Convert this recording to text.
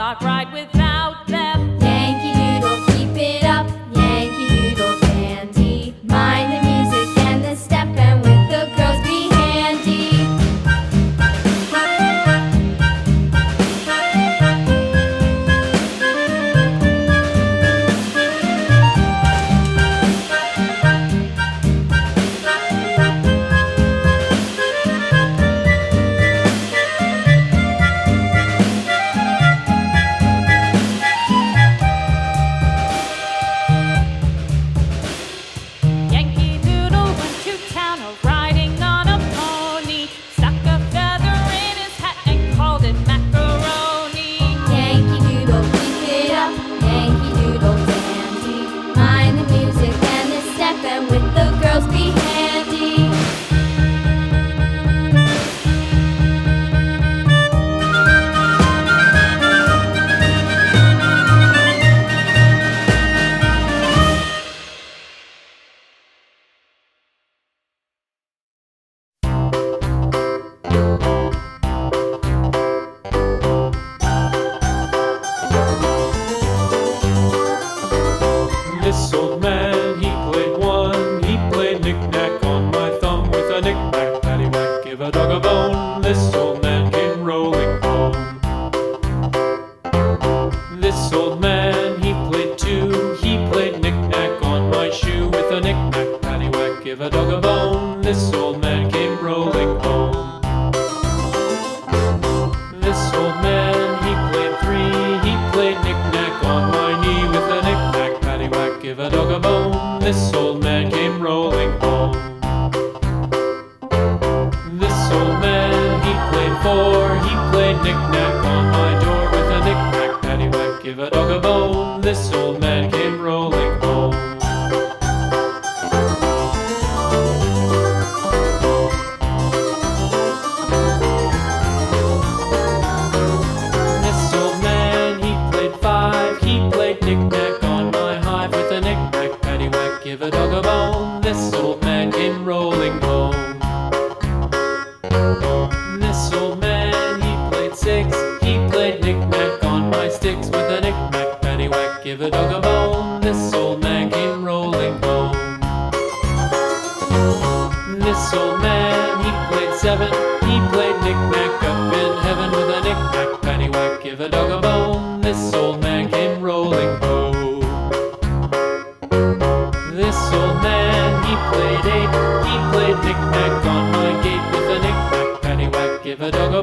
cart ride without them. Yankee Doodle, keep it up, Yankee Doodle dandy. Mind the music and the step, and with the girls be handy. Yankee Doodle went to town riding on a pony, stuck a feather in his hat and called it macaroni. Yankee Doodle, keep it up, Yankee Doodle dandy. Mind the music and the step, and with the girls be handy. This old man, he played one. He played knick-knack on my thumb with a knick-knack, paddywhack, give a dog a bone. This old man came rolling home. This old man, he played two. He played knick-knack on my shoe with a knick-knack, paddywhack, give a dog a bone. This old man came rolling home. This old man, he played three. He played knick-knack on my knee with a knick-knack, paddywhack, give a dog a bone. This old man came rolling home. This old man, he played four. He played knick-knack on my door with a knick-knack, paddywhack, give a dog a bone. This old man came rolling home. This old man, he played five. He played knick-knack on my hive with a knick-knack, paddywhack, give a dog a bone. This old man came rolling home. This old man, he played six. He played knick-knack on my sticks with a knick-knack, paddywhack, give a dog a bone. This old man came rolling home. This old man, he played seven. He played knick-knack up in heaven with a knick-knack, paddywhack, give a dog a bone. This old man came rolling home. This old man, he played eight. He played knick-knack on my gate with a knick-knack, paddywhack, give a dog